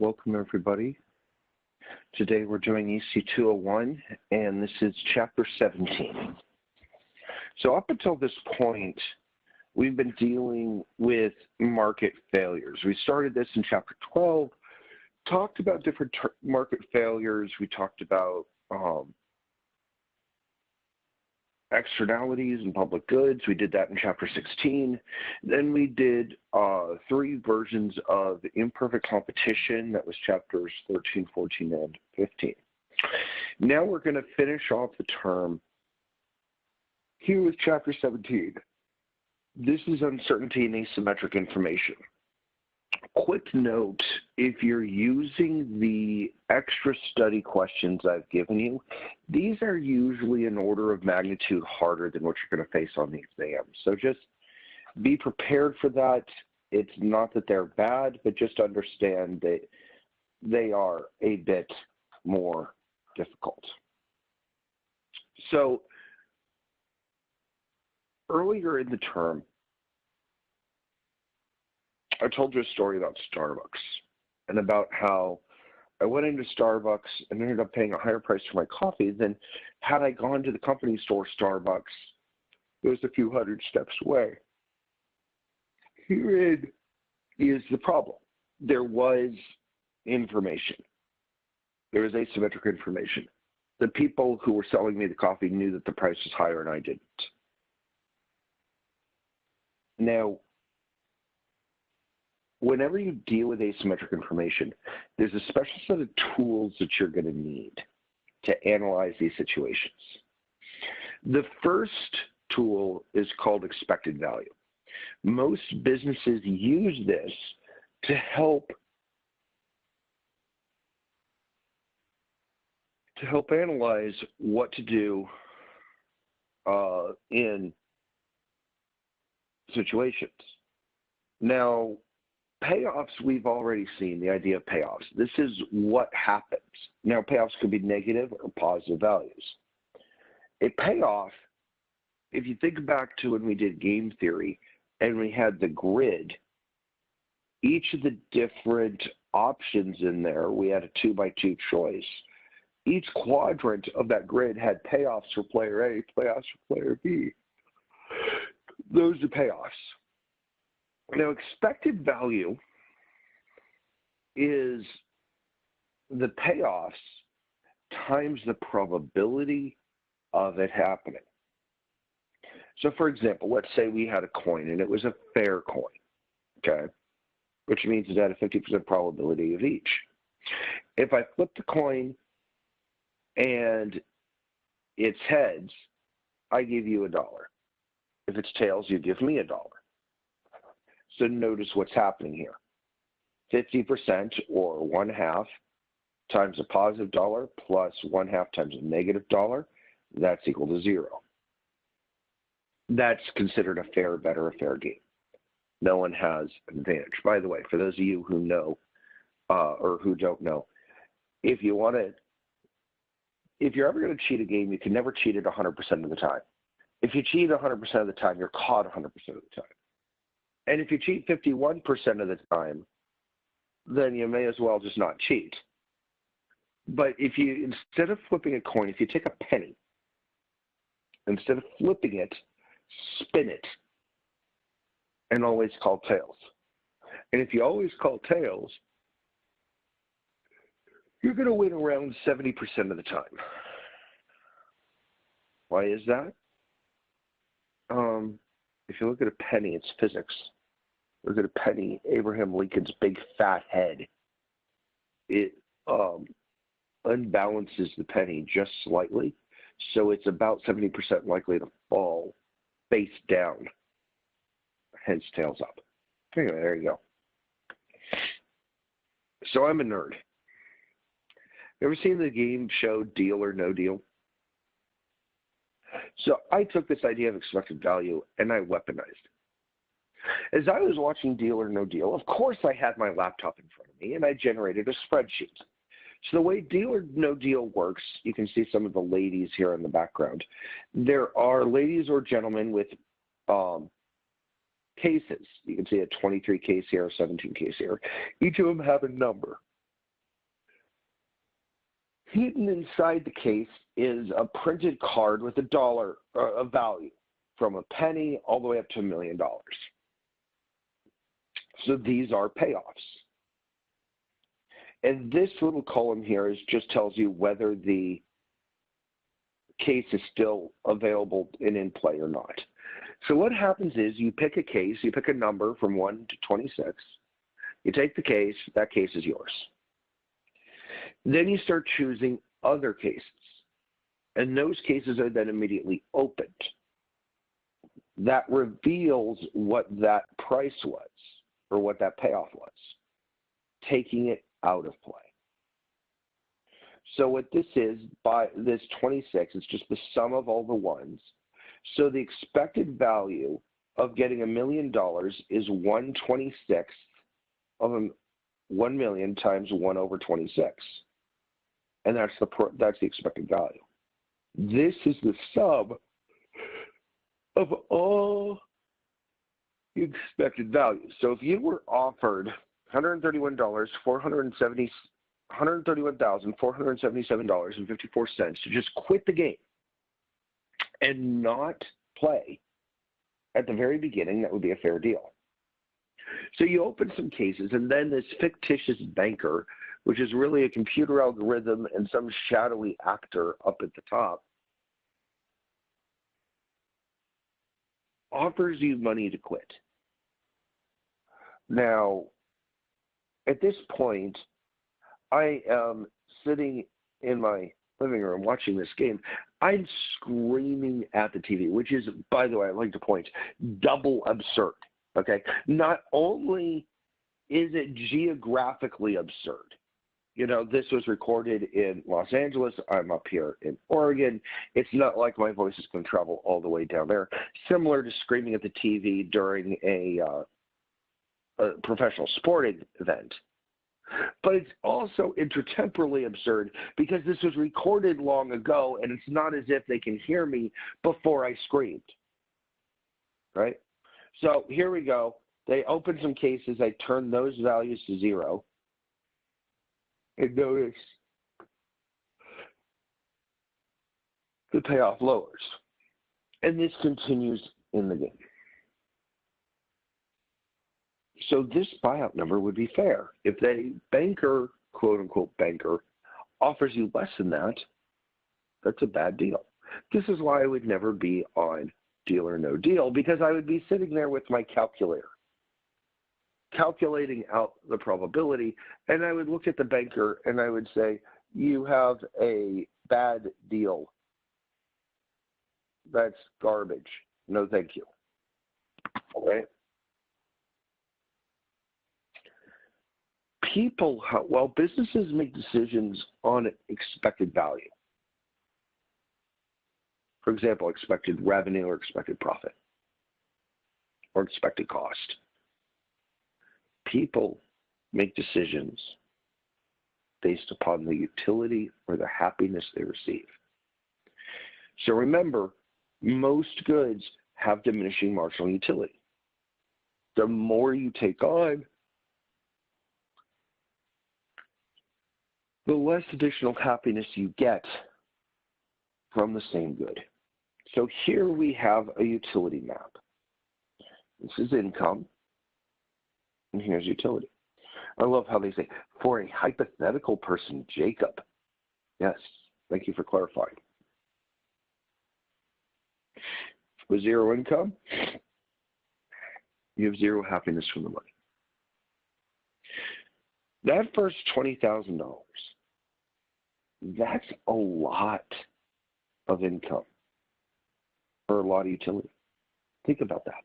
Welcome everybody. Today we're doing EC201 and this is Chapter 17. So up until this point, we've been dealing with market failures. We started this in Chapter 12, talked about different market failures. We talked about externalities and public goods. We did that in Chapter 16. Then we did 3 versions of imperfect competition. That was Chapters 13, 14, and 15. Now we're going to finish off the term here with Chapter 17. This is uncertainty and asymmetric information. Quick note, if you're using the extra study questions I've given you, these are usually an order of magnitude harder than what you're going to face on the exam. So just be prepared for that. It's not that they're bad, but just understand that they are a bit more difficult. So earlier in the term, I told you a story about Starbucks and about how I went into Starbucks and ended up paying a higher price for my coffee than had I gone to the company store Starbucks. It was a few hundred steps away. Herein is the problem. There was information. There was asymmetric information. The people who were selling me the coffee knew that the price was higher and I didn't. Now, whenever you deal with asymmetric information, there's a special set of tools that you're going to need to analyze these situations. The first tool is called expected value. Most businesses use this to help analyze what to do in situations. Now, payoffs, we've already seen the idea of payoffs. This is what happens. Now, payoffs could be negative or positive values. A payoff, if you think back to when we did game theory and we had the grid, each of the different options in there, we had a 2x2 choice. Each quadrant of that grid had payoffs for player A, payoffs for player B. Those are payoffs. Now, expected value is the payoffs times the probability of it happening. So, for example, let's say we had a coin and it was a fair coin, okay, which means it had a 50% probability of each. If I flip the coin and it's heads, I give you $1. If it's tails, you give me $1. So notice what's happening here. 50% or 1/2 times a positive dollar plus 1/2 times a negative dollar, that's equal to 0. That's considered a fair bet or a fair game. No one has an advantage. By the way, for those of you who know or who don't know, if you're ever going to cheat a game, you can never cheat it 100% of the time. If you cheat 100% of the time, you're caught 100% of the time. And if you cheat 51% of the time, then you may as well just not cheat. But if you, instead of flipping a coin, if you take a penny, instead of flipping it, spin it, and always call tails. And if you always call tails, you're going to win around 70% of the time. Why is that? If you look at a penny, it's physics. Look at a penny, Abraham Lincoln's big fat head. It unbalances the penny just slightly, so it's about 70% likely to fall face down, hence tails up. Anyway, there you go. So I'm a nerd. Ever seen the game show Deal or No Deal? So I took this idea of expected value and I weaponized it. As I was watching Deal or No Deal, of course I had my laptop in front of me and I generated a spreadsheet. So the way Deal or No Deal works, you can see some of the ladies here in the background. There are ladies or gentlemen with cases. You can see a 23 case here, a 17 case here. Each of them have a number. Hidden inside the case is a printed card with a value from a penny all the way up to $1 million. So these are payoffs. And this little column here just tells you whether the case is still available and in play or not. So what happens is you pick a case, you pick a number from 1 to 26, you take the case, that case is yours. Then you start choosing other cases, and those cases are then immediately opened. That reveals what that price was, or what that payoff was, taking it out of play. So what this is, by this 26, it's just the sum of all the ones. So the expected value of getting $1 million is 1/26 of 1 million times 1 over 26. And that's the expected value. This is the sum of all the expected values. So if you were offered $131,477.54 to just quit the game and not play at the very beginning, that would be a fair deal. So you open some cases, and then this fictitious banker, which is really a computer algorithm and some shadowy actor up at the top, offers you money to quit. Now, at this point, I am sitting in my living room watching this game. I'm screaming at the TV, which is, by the way, I'd like to point, double absurd, okay? Not only is it geographically absurd, you know, this was recorded in Los Angeles. I'm up here in Oregon. It's not like my voice is going to travel all the way down there. Similar to screaming at the TV during a professional sporting event. But it's also intertemporally absurd because this was recorded long ago, and it's not as if they can hear me before I screamed, right? So here we go. They open some cases. I turn those values to 0. And notice the payoff lowers. And this continues in the game. So this buyout number would be fair. If the banker, quote unquote banker, offers you less than that, that's a bad deal. This is why I would never be on Deal or No Deal, because I would be sitting there with my calculator, calculating out the probability, and I would look at the banker and I would say, you have a bad deal. That's garbage. No, thank you. All right? Businesses make decisions on expected value. For example, expected revenue or expected profit or expected cost. People make decisions based upon the utility or the happiness they receive. So remember, most goods have diminishing marginal utility. The more you take on, the less additional happiness you get from the same good. So here we have a utility map. This is income, and here's utility. I love how they say, for a hypothetical person, Jacob. Yes, thank you for clarifying. With 0 income, you have 0 happiness from the money. That first $20,000, that's a lot of income or a lot of utility. Think about that.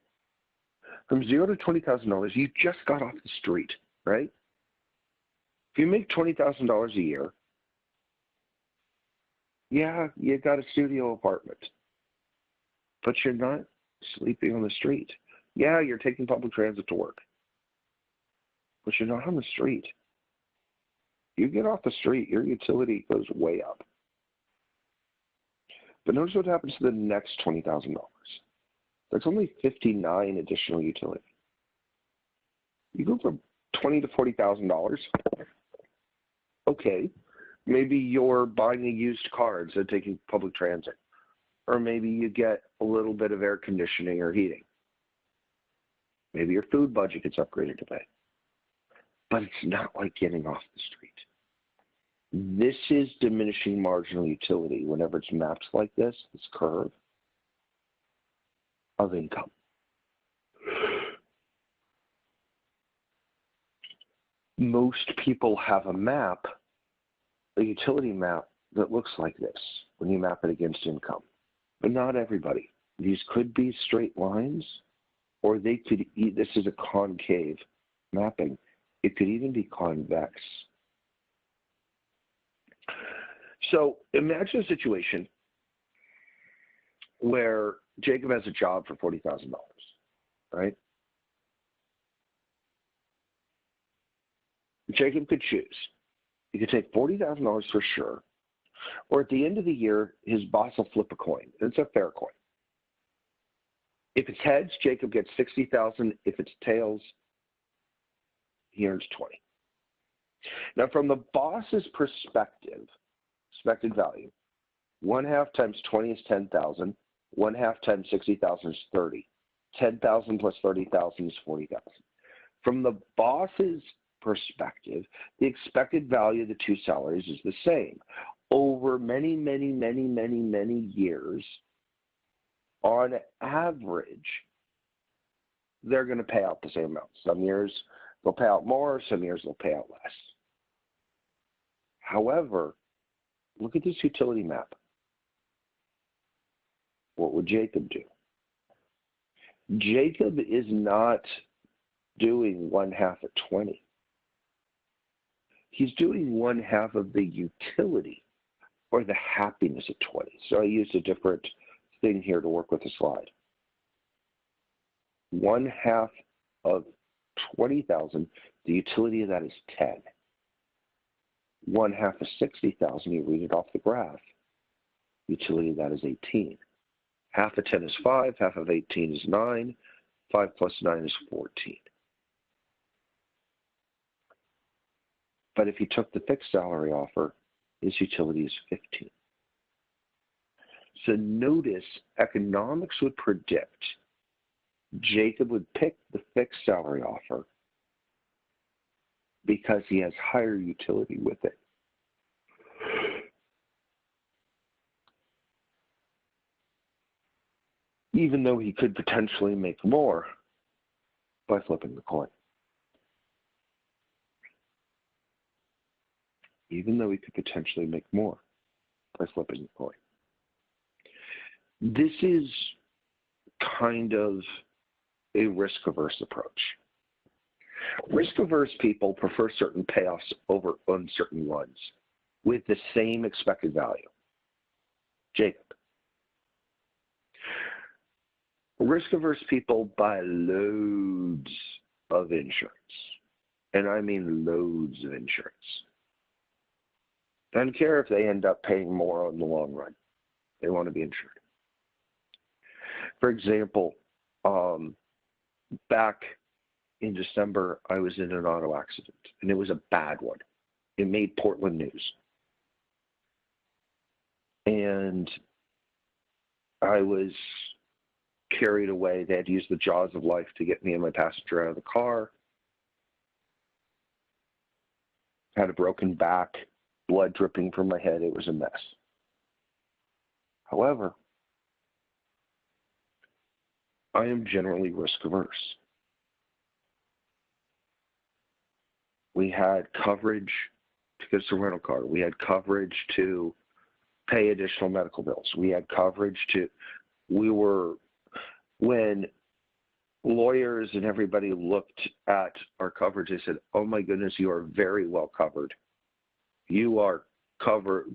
From 0 to $20,000, you just got off the street, right? If you make $20,000 a year, yeah, you got a studio apartment, but you're not sleeping on the street. Yeah, you're taking public transit to work, but you're not on the street. You get off the street, your utility goes way up. But notice what happens to the next $20,000. That's only $59 additional utility. You go from $20,000 to $40,000. Okay, Maybe you're buying a used car instead of taking public transit. Or maybe you get a little bit of air conditioning or heating. Maybe your food budget gets upgraded a bit. But it's not like getting off the street. This is diminishing marginal utility whenever it's mapped like this curve of income. Most people have a map, a utility map, that looks like this when you map it against income. But not everybody. These could be straight lines, or they could, this is a concave mapping. It could even be convex. So imagine a situation where Jacob has a job for $40,000, right? Jacob could choose. He could take $40,000 for sure, or at the end of the year, his boss will flip a coin. It's a fair coin. If it's heads, Jacob gets $60,000. If it's tails, he earns $20,000. Now, from the boss's perspective, expected value, 1/2 times 20 is 10,000. 1/2 times 60,000 is 30. 10,000 plus 30,000 is 40,000. From the boss's perspective, the expected value of the two salaries is the same. Over many years, on average, they're going to pay out the same amount. Some years they'll pay out more, some years they'll pay out less. However, look at this utility map. What would Jacob do? Jacob is not doing 1/2 of 20. He's doing 1/2 of the utility or the happiness of 20. So I used a different thing here to work with the slide. 1/2 of 20,000, the utility of that is 10. 1/2 of 60,000, you read it off the graph, utility of that is 18. 1/2 of 10 is 5, 1/2 of 18 is 9, 5 plus 9 is 14. But if he took the fixed salary offer, his utility is 15. So notice economics would predict Jacob would pick the fixed salary offer because he has higher utility with it. Even though he could potentially make more by flipping the coin. Even though he could potentially make more by flipping the coin. This is kind of a risk-averse approach. Risk-averse people prefer certain payoffs over uncertain ones with the same expected value. Jacob. Risk-averse people buy loads of insurance. And I mean loads of insurance. I don't care if they end up paying more in the long run. They want to be insured. For example, back in December, I was in an auto accident, and it was a bad one. It made Portland news. And I was carried away. They had to use the jaws of life to get me and my passenger out of the car. Had a broken back, blood dripping from my head. It was a mess. However, I am generally risk-averse. We had coverage to get a rental car. We had coverage to pay additional medical bills. We had coverage to, when lawyers and everybody looked at our coverage, they said, oh my goodness, you are very well covered. You are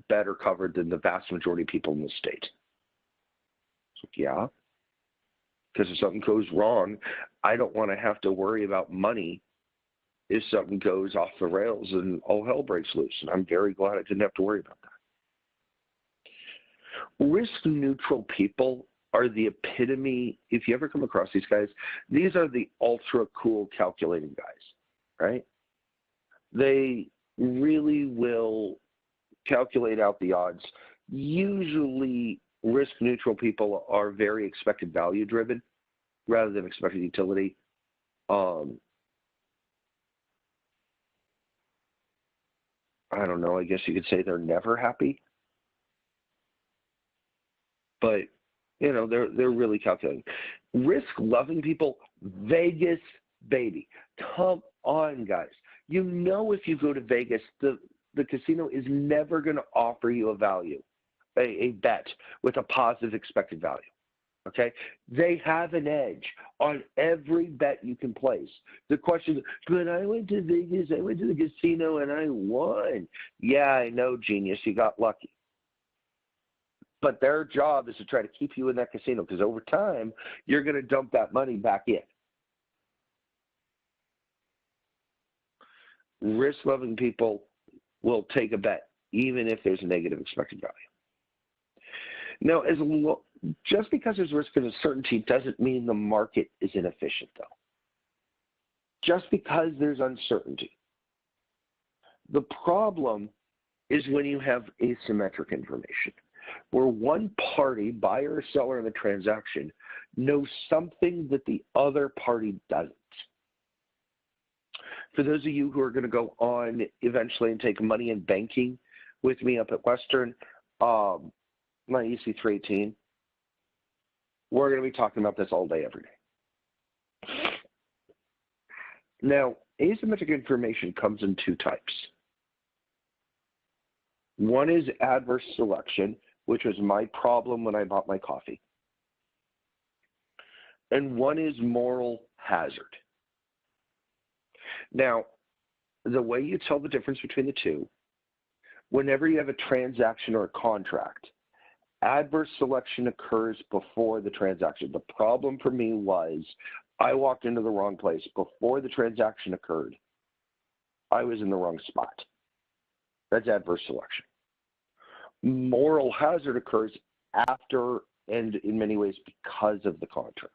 better covered than the vast majority of people in the state. So, yeah, because if something goes wrong, I don't want to have to worry about money if something goes off the rails and all hell breaks loose. And I'm very glad I didn't have to worry about that. Risk-neutral people are the epitome. If you ever come across these guys, these are the ultra cool calculating guys, right? They really will calculate out the odds. Usually, risk neutral people are very expected value driven rather than expected utility. I don't know. I guess you could say they're never happy, but you know they're really calculating. Risk loving people, Vegas, baby. Come on, guys. You know, if you go to Vegas, the casino is never going to offer you a value, a bet with a positive expected value. Okay? They have an edge on every bet you can place. The question is, but I went to Vegas, I went to the casino, and I won. Yeah, I know, genius. You got lucky. But their job is to try to keep you in that casino because over time, you're going to dump that money back in. Risk-loving people will take a bet, even if there's a negative expected value. Now, just because there's risk and uncertainty doesn't mean the market is inefficient, though. Just because there's uncertainty. The problem is when you have asymmetric information, where one party, buyer or seller in the transaction, knows something that the other party doesn't. For those of you who are going to go on eventually and take money in banking with me up at Western, my EC201, we're going to be talking about this all day, every day. Now, asymmetric information comes in two types. One is adverse selection, which was my problem when I bought my coffee. And one is moral hazard. Now, the way you tell the difference between the two, whenever you have a transaction or a contract, adverse selection occurs before the transaction. The problem for me was I walked into the wrong place. Before the transaction occurred, I was in the wrong spot. That's adverse selection. Moral hazard occurs after and in many ways because of the contract.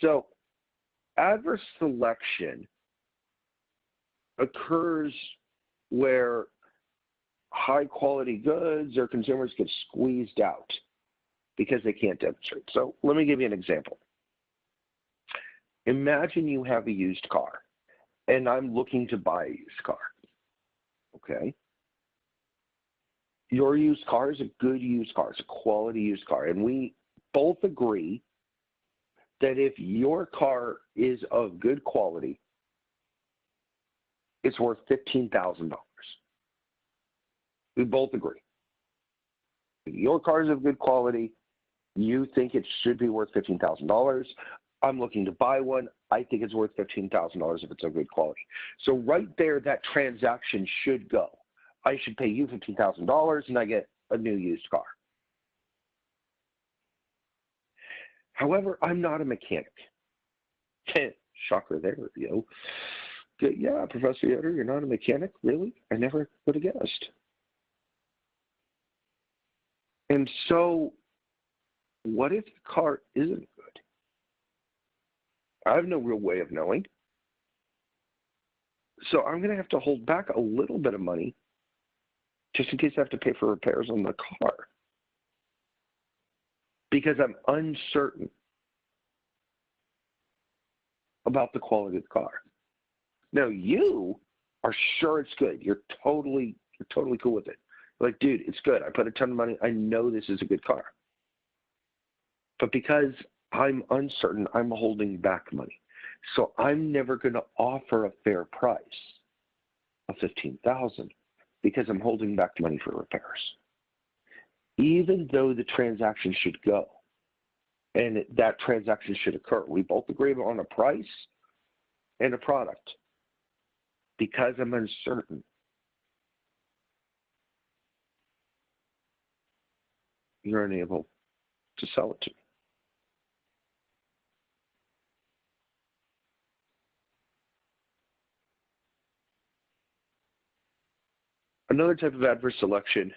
So adverse selection occurs where high quality goods or consumers get squeezed out because they can't demonstrate. So let me give you an example. Imagine you have a used car and I'm looking to buy a used car. Okay. Your used car is a good used car. It's a quality used car. And we both agree that if your car is of good quality, it's worth $15,000. We both agree. If your car is of good quality, you think it should be worth $15,000. I'm looking to buy one. I think it's worth $15,000 if it's of good quality. So right there, that transaction should go. I should pay you $15,000 and I get a new used car. However, I'm not a mechanic. Shocker there, yo. Yeah, Professor Yoder, you're not a mechanic? Really? I never would have guessed. And so, what if the car isn't good? I have no real way of knowing. So I'm going to have to hold back a little bit of money just in case I have to pay for repairs on the car. Because I'm uncertain about the quality of the car. Now you are sure it's good. You're totally cool with it. Like, dude, it's good. I put a ton of money. I know this is a good car. But because I'm uncertain, I'm holding back money. So I'm never going to offer a fair price of $15,000 because I'm holding back money for repairs. Even though the transaction should go and that transaction should occur, we both agree on a price and a product. Because I'm uncertain, you're unable to sell it to me. Another type of adverse selection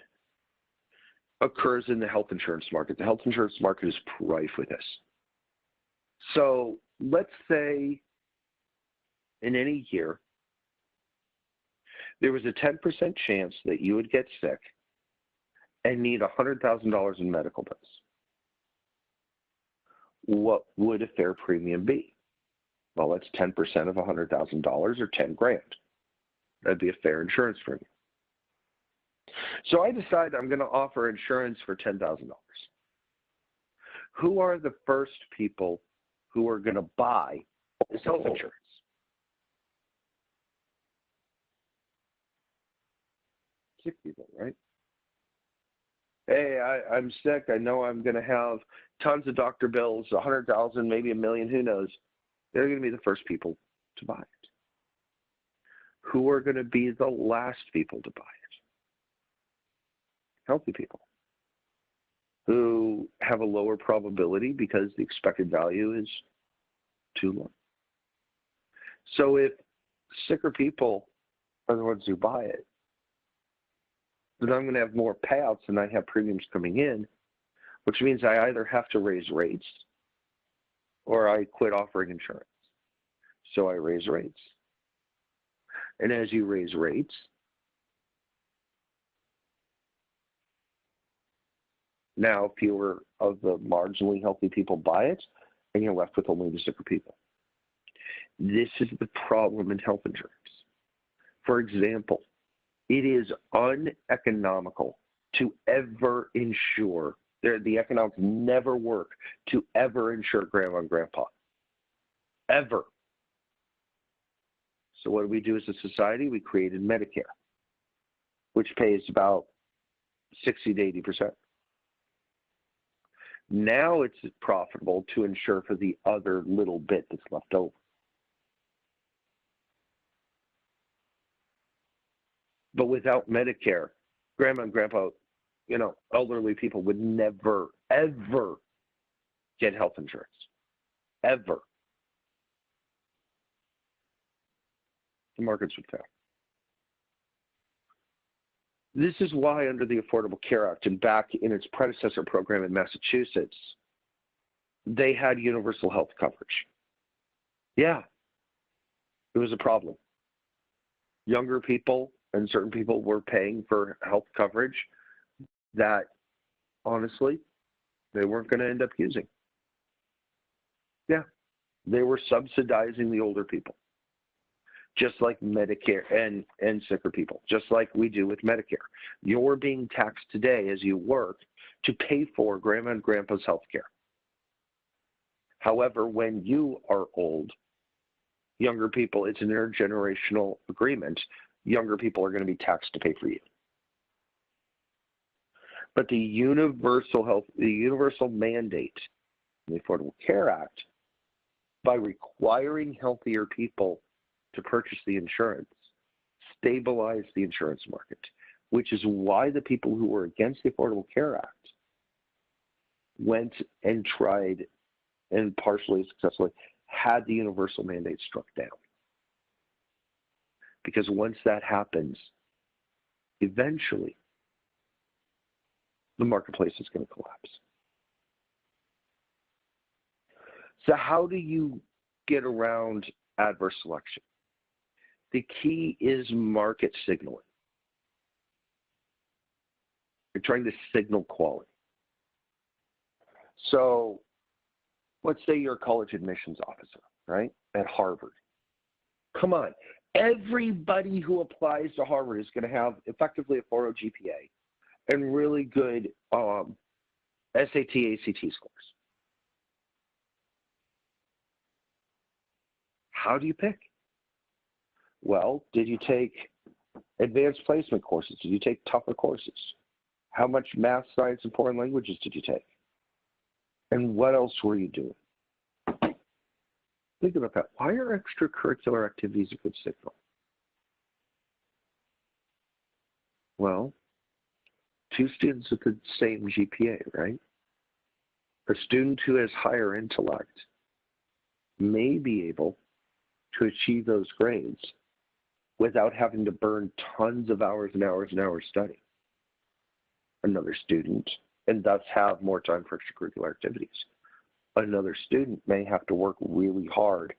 occurs in the health insurance market. The health insurance market is rife with this. So let's say in any year, there was a 10% chance that you would get sick and need $100,000 in medical bills, what would a fair premium be? Well, that's 10% of $100,000 or 10 grand. That'd be a fair insurance premium. So I decide I'm going to offer insurance for $10,000. Who are the first people who are going to buy this health insurance? Sick people, right? Hey, I'm sick. I know I'm going to have tons of doctor bills, 100,000, maybe a million, who knows? They're going to be the first people to buy it. Who are going to be the last people to buy it? Healthy people who have a lower probability because the expected value is too low. So if sicker people are the ones who buy it, then I'm going to have more payouts than I have premiums coming in, which means I either have to raise rates or I quit offering insurance. So I raise rates. And as you raise rates, now fewer of the marginally healthy people buy it, and you're left with only the sicker people. This is the problem in health insurance. For example, it is uneconomical to ever insure, the economics never work to ever insure grandma and grandpa. Ever. So what do we do as a society? We created Medicare, which pays about 60 to 80%. Now it's profitable to insure for the other little bit that's left over. But without Medicare, grandma and grandpa, elderly people would never, ever get health insurance. Ever. The markets would fail. This is why under the Affordable Care Act and back in its predecessor program in Massachusetts, they had universal health coverage. Yeah, it was a problem. Younger people and certain people were paying for health coverage that, honestly, they weren't going to end up using. Yeah, they were subsidizing the older people, just like Medicare and sicker people, just like we do with Medicare. You're being taxed today as you work to pay for grandma and grandpa's health care. However, when you are old, younger people, it's an intergenerational agreement. Younger people are going to be taxed to pay for you. But the universal mandate in the Affordable Care Act, by requiring healthier people to purchase the insurance, stabilize the insurance market, which is why the people who were against the Affordable Care Act went and tried, and partially successfully, had the universal mandate struck down. Because once that happens, eventually, the marketplace is going to collapse. So how do you get around adverse selection? The key is market signaling. You're trying to signal quality. So let's say you're a college admissions officer, right, at Harvard. Come on. Everybody who applies to Harvard is going to have effectively a 4.0 GPA and really good SAT, ACT scores. How do you pick? Well, did you take advanced placement courses? Did you take tougher courses? How much math, science, and foreign languages did you take? And what else were you doing? Think about that. Why are extracurricular activities a good signal? Well, two students with the same GPA, right? A student who has higher intellect may be able to achieve those grades without having to burn tons of hours and hours and hours studying. Another student, and thus have more time for extracurricular activities. Another student may have to work really hard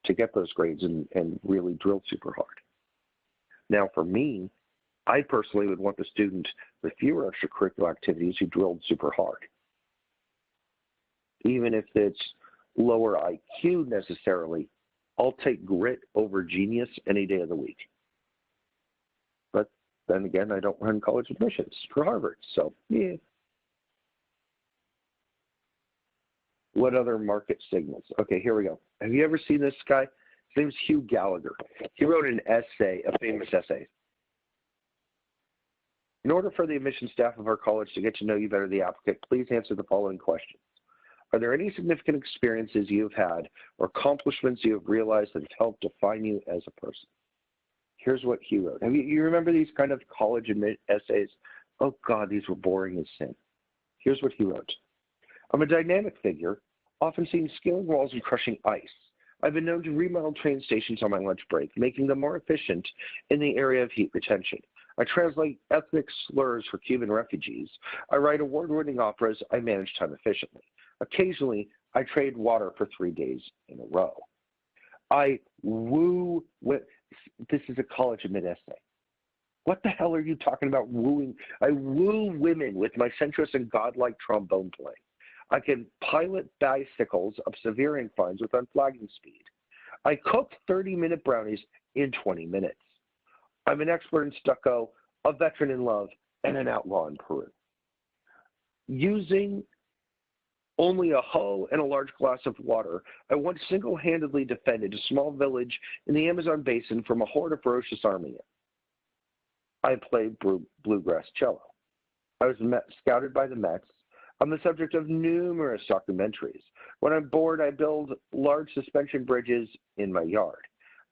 to get those grades and really drill super hard. Now, for me, I personally would want the student with fewer extracurricular activities who drilled super hard. Even if it's lower IQ necessarily, I'll take grit over genius any day of the week. But then again, I don't run college admissions for Harvard, so yeah. What other market signals? Okay, here we go. Have you ever seen this guy? His name's Hugh Gallagher. He wrote an essay, a famous essay. In order for the admissions staff of our college to get to know you better, the applicant, please answer the following questions. Are there any significant experiences you have had or accomplishments you have realized that have helped define you as a person? Here's what he wrote. You remember these kind of college essays? Oh God, these were boring as sin. Here's what he wrote. I'm a dynamic figure, often seen scaling walls and crushing ice. I've been known to remodel train stations on my lunch break, making them more efficient in the area of heat retention. I translate ethnic slurs for Cuban refugees. I write award-winning operas. I manage time efficiently. Occasionally, I trade water for 3 days in a row. I woo. This is a college admit essay. What the hell are you talking about wooing? I woo women with my sensuous and godlike trombone playing. I can pilot bicycles up severe inclines with unflagging speed. I cook 30-minute brownies in 20 minutes. I'm an expert in stucco, a veteran in love, and an outlaw in Peru. Using only a hoe and a large glass of water, I once single-handedly defended a small village in the Amazon basin from a horde of ferocious army. I played bluegrass cello. I was scouted by the Mets. I'm the subject of numerous documentaries. When I'm bored, I build large suspension bridges in my yard.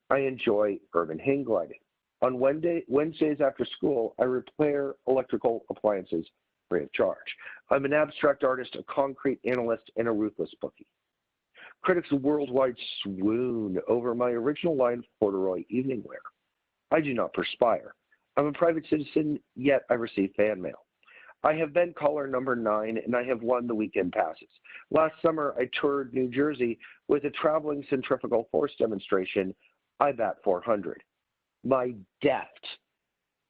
I enjoy urban hang gliding. On Wednesdays after school, I repair electrical appliances free of charge. I'm an abstract artist, a concrete analyst, and a ruthless bookie. Critics worldwide swoon over my original line of corduroy evening wear. I do not perspire. I'm a private citizen, yet I receive fan mail. I have been caller number 9, and I have won the weekend passes. Last summer, I toured New Jersey with a traveling centrifugal force demonstration. I bat 400. My deft,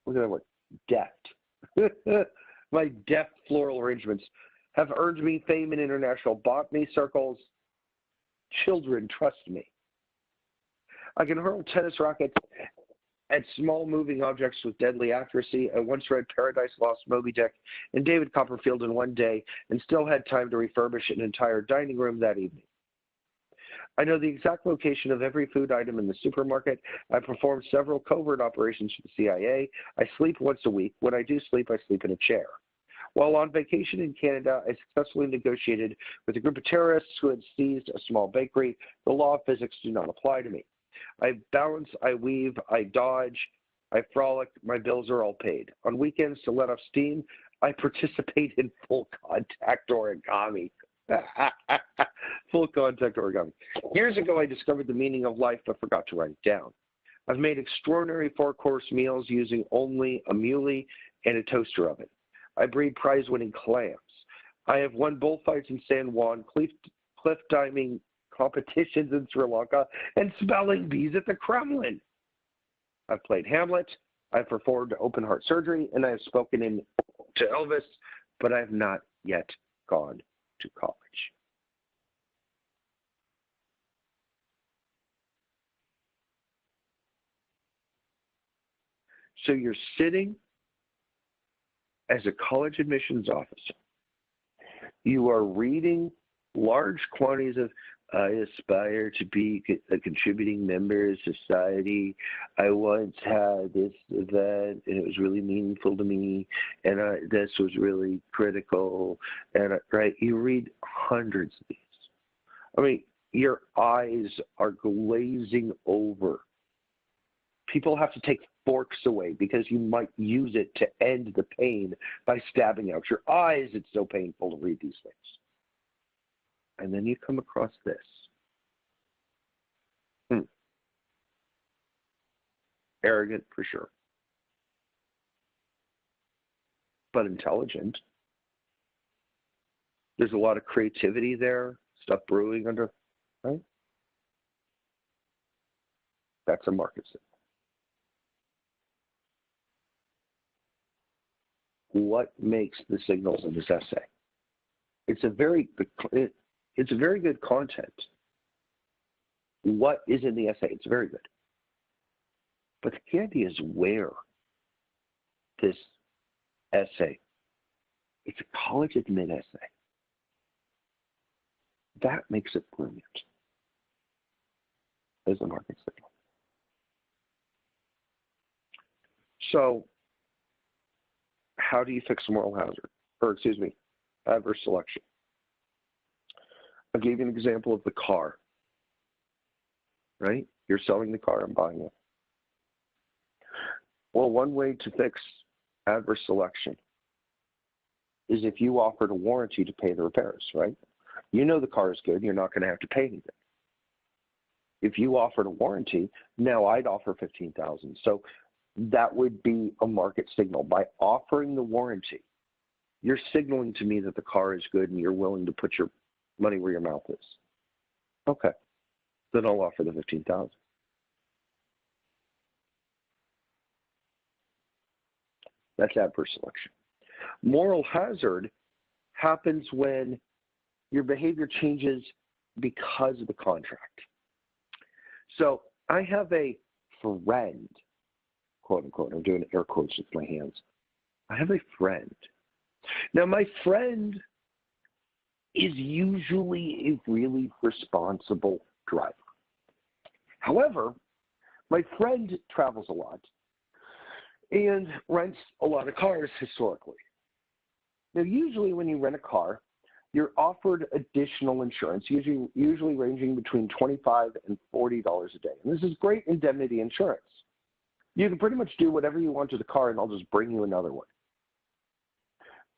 look at that word, deft. My deft floral arrangements have earned me fame in international botany circles. Children trust me. I can hurl tennis rackets at small moving objects with deadly accuracy. I once read Paradise Lost Moby Dick and David Copperfield in one day and still had time to refurbish an entire dining room that evening. I know the exact location of every food item in the supermarket. I performed several covert operations for the CIA. I sleep once a week. When I do sleep, I sleep in a chair. While on vacation in Canada, I successfully negotiated with a group of terrorists who had seized a small bakery. The law of physics do not apply to me. I balance, I weave, I dodge, I frolic. My bills are all paid. On weekends, to let off steam, I participate in full contact origami. Full contact origami. Years ago, I discovered the meaning of life but forgot to write it down. I've made extraordinary 4-course meals using only a muley and a toaster oven. I breed prize-winning clams. I have won bullfights in San Juan, cliff diving competitions in Sri Lanka, and spelling bees at the Kremlin. I've played Hamlet. I've performed open heart surgery, and I have spoken to Elvis, but I have not yet gone to college. So you're sitting as a college admissions officer. You are reading large quantities of, I aspire to be a contributing member of society. I once had this event, and it was really meaningful to me, and this was really critical. And right, you read hundreds of these. I mean, your eyes are glazing over. People have to take forks away because you might use it to end the pain by stabbing out your eyes. It's so painful to read these things. And then you come across this. Arrogant for sure, but intelligent. There's a lot of creativity there, stuff brewing under, right? That's a market signal. what makes the signals in this essay. It's a very good content. What is in the essay? It's very good. But the key idea is where this essay. It's a college admit essay. That makes it brilliant as a market signal. So, how do you fix moral hazard? Or, excuse me, adverse selection? I'll give you an example of the car. Right? You're selling the car and buying it. Well, one way to fix adverse selection is if you offered a warranty to pay the repairs, right? You know the car is good, you're not going to have to pay anything. If you offered a warranty, now I'd offer $15,000. So that would be a market signal. By offering the warranty, you're signaling to me that the car is good and you're willing to put your money where your mouth is. Okay, then I'll offer the $15,000. That's adverse selection. Moral hazard happens when your behavior changes because of the contract. So I have a friend, quote unquote, I'm doing air quotes with my hands. I have a friend. Now my friend is usually a really responsible driver. However, my friend travels a lot and rents a lot of cars historically. Now, usually when you rent a car, you're offered additional insurance, usually ranging between $25 and $40 a day. And this is great indemnity insurance. You can pretty much do whatever you want to the car and I'll just bring you another one.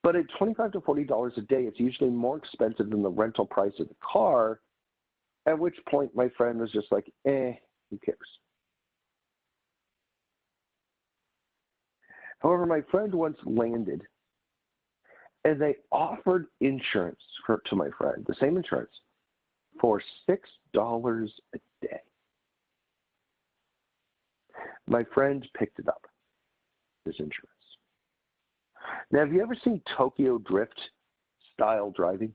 But at $25 to $40 a day, it's usually more expensive than the rental price of the car, at which point my friend was just like, who cares? However, my friend once landed and they offered insurance to my friend, the same insurance, for $6 a day. My friend picked it up, this insurance. Now, have you ever seen Tokyo Drift style driving?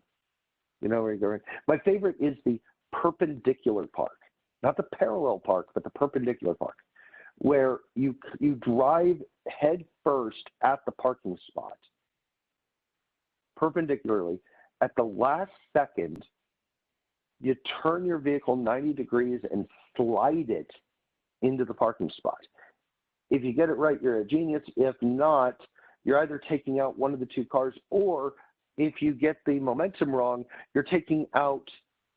You know where you're going? My favorite is the perpendicular park, not the parallel park, but the perpendicular park, where you drive head first at the parking spot, perpendicularly. At the last second, you turn your vehicle 90 degrees and slide it into the parking spot. If you get it right, you're a genius. If not, you're either taking out one of the two cars, or if you get the momentum wrong, you're taking out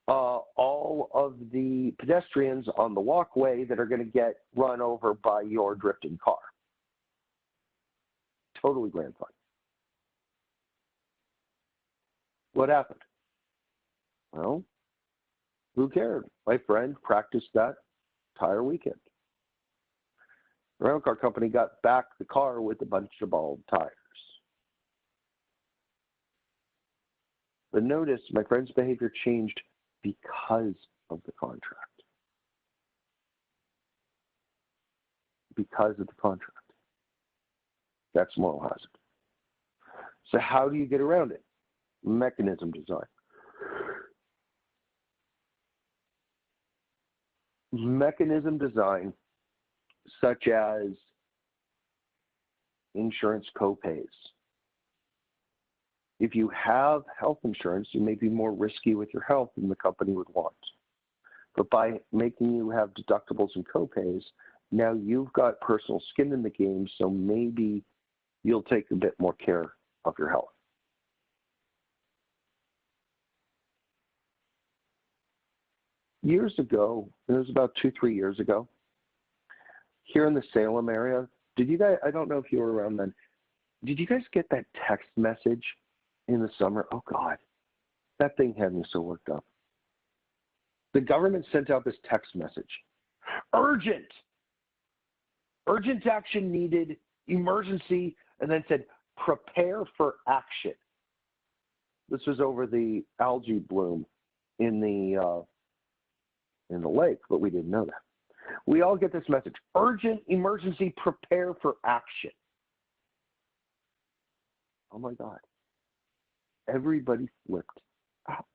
all of the pedestrians on the walkway that are going to get run over by your drifting car. Totally grand fun. What happened? Well, who cared? My friend practiced that entire weekend. The rental car company got back the car with a bunch of bald tires. But notice my friend's behavior changed because of the contract. Because of the contract. That's moral hazard. So how do you get around it? Mechanism design. Mechanism design, such as insurance copays. If you have health insurance, you may be more risky with your health than the company would want. But by making you have deductibles and copays, now you've got personal skin in the game, so maybe you'll take a bit more care of your health. Years ago, it was about 2-3 years ago, here in the Salem area, did you guys, I don't know if you were around then, did you guys get that text message in the summer? Oh God, that thing had me so worked up. The government sent out this text message. Urgent action needed, emergency, and then said, prepare for action. This was over the algae bloom in the lake, but we didn't know that. We all get this message, urgent, emergency, prepare for action. Oh my God. Everybody flipped out.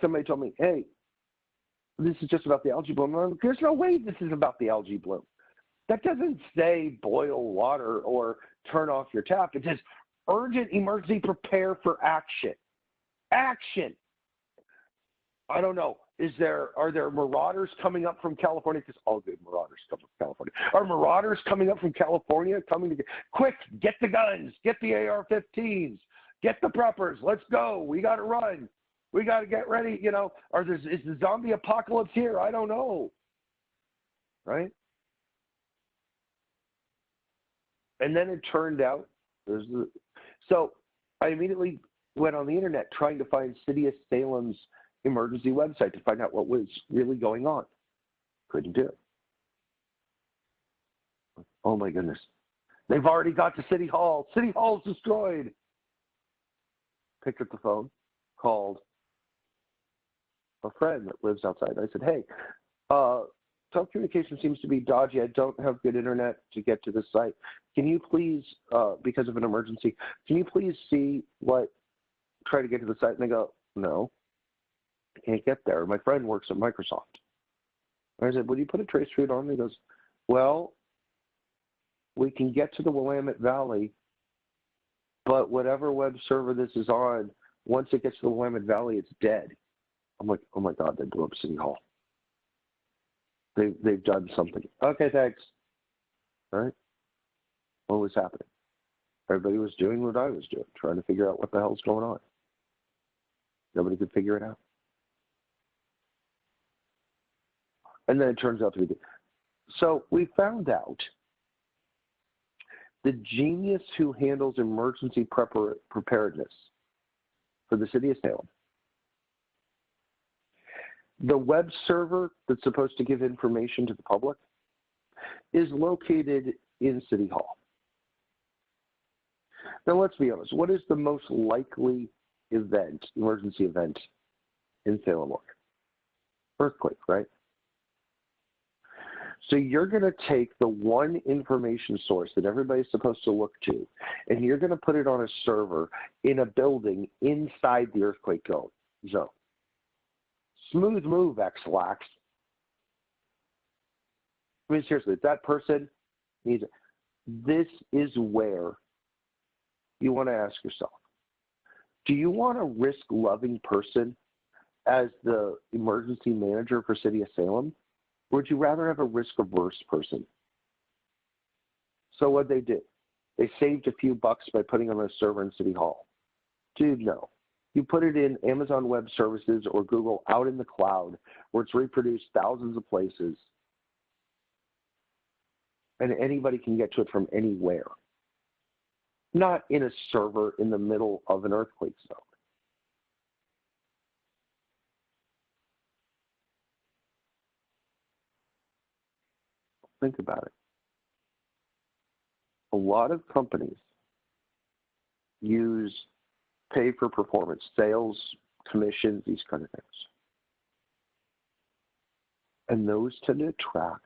Somebody told me, hey, this is just about the algae bloom. I'm like, there's no way this is about the algae bloom. That doesn't say boil water or turn off your tap. It says urgent emergency, prepare for action. Action. I don't know. Are there marauders coming up from California? Because all good marauders come from California. Are marauders coming up from California? Quick, get the guns, get the AR-15s, get the preppers. Let's go. We got to run. We got to get ready. You know, is the zombie apocalypse here? I don't know. Right? And then it turned out, so I immediately went on the internet trying to find City of Salem's emergency website to find out what was really going on. Couldn't do it. Oh my goodness. They've already got to City Hall. City Hall's destroyed. Picked up the phone, called a friend that lives outside. I said, hey, telecommunication seems to be dodgy. I don't have good internet to get to this site. Can you please, because of an emergency, can you please try to get to the site? And they go, no, I can't get there. My friend works at Microsoft. I said, would you put a trace route on? He goes, well, we can get to the Willamette Valley, but whatever web server this is on, once it gets to the Willamette Valley, it's dead. I'm like, oh my God, they blew up City Hall. They've done something. Okay, thanks. All right. What was happening? Everybody was doing what I was doing, trying to figure out what the hell's going on. Nobody could figure it out. And then it turns out to be good. So we found out the genius who handles emergency preparedness for the city of Salem, the web server that's supposed to give information to the public, is located in City Hall. Now, let's be honest. What is the most likely emergency event in Salem, Oregon? Earthquake, right? So you're going to take the one information source that everybody's supposed to look to, and you're going to put it on a server in a building inside the earthquake zone. Smooth move, X-Lax. I mean, seriously, if that person needs it, this is where you want to ask yourself, do you want a risk-loving person as the emergency manager for City of Salem? Or would you rather have a risk-averse person? So what they did, they saved a few bucks by putting on a server in City Hall. Dude, no. You put it in Amazon Web Services or Google out in the cloud where it's reproduced thousands of places and anybody can get to it from anywhere. Not in a server in the middle of an earthquake zone. Think about it. A lot of companies use pay for performance, sales, commissions, these kind of things. And those tend to attract,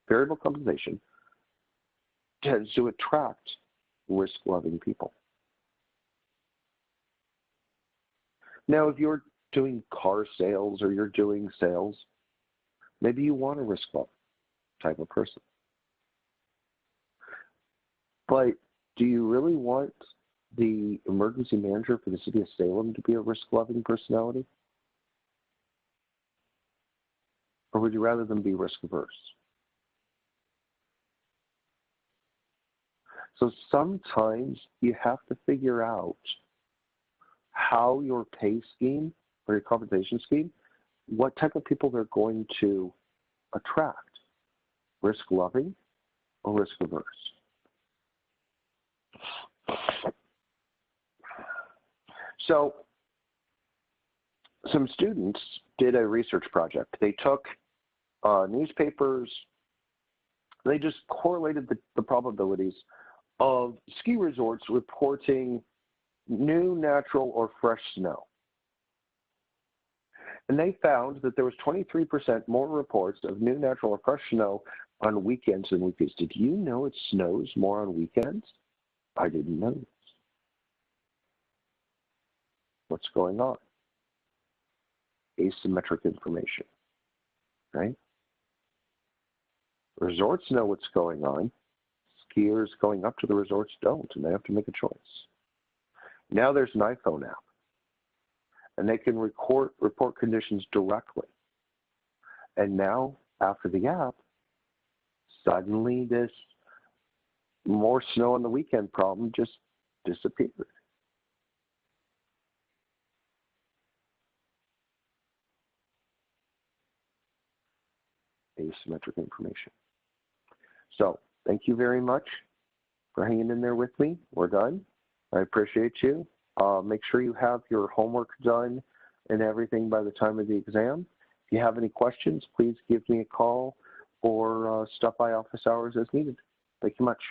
variable compensation tends to attract risk-loving people. Now, if you're doing car sales or you're doing sales, maybe you want a risk-loving type of person. But do you really want the emergency manager for the city of Salem to be a risk-loving personality? Or would you rather them be risk-averse? So sometimes you have to figure out how your pay scheme or your compensation scheme, what type of people they're going to attract. Risk-loving or risk-averse? So some students did a research project. They took newspapers, they just correlated the probabilities of ski resorts reporting new, natural, or fresh snow. And they found that there was 23% more reports of new, natural, or fresh snow on weekends than weekdays. Did you know it snows more on weekends? I didn't know this. What's going on? Asymmetric information, right? Resorts know what's going on. Skiers going up to the resorts don't, and they have to make a choice. Now there's an iPhone app, and they can report conditions directly. And now, after the app, suddenly this more snow on the weekend problem just disappeared. Asymmetric information. So, thank you very much for hanging in there with me. We're done. I appreciate you. Make sure you have your homework done and everything by the time of the exam. If you have any questions, please give me a call or stop by office hours as needed. Thank you much.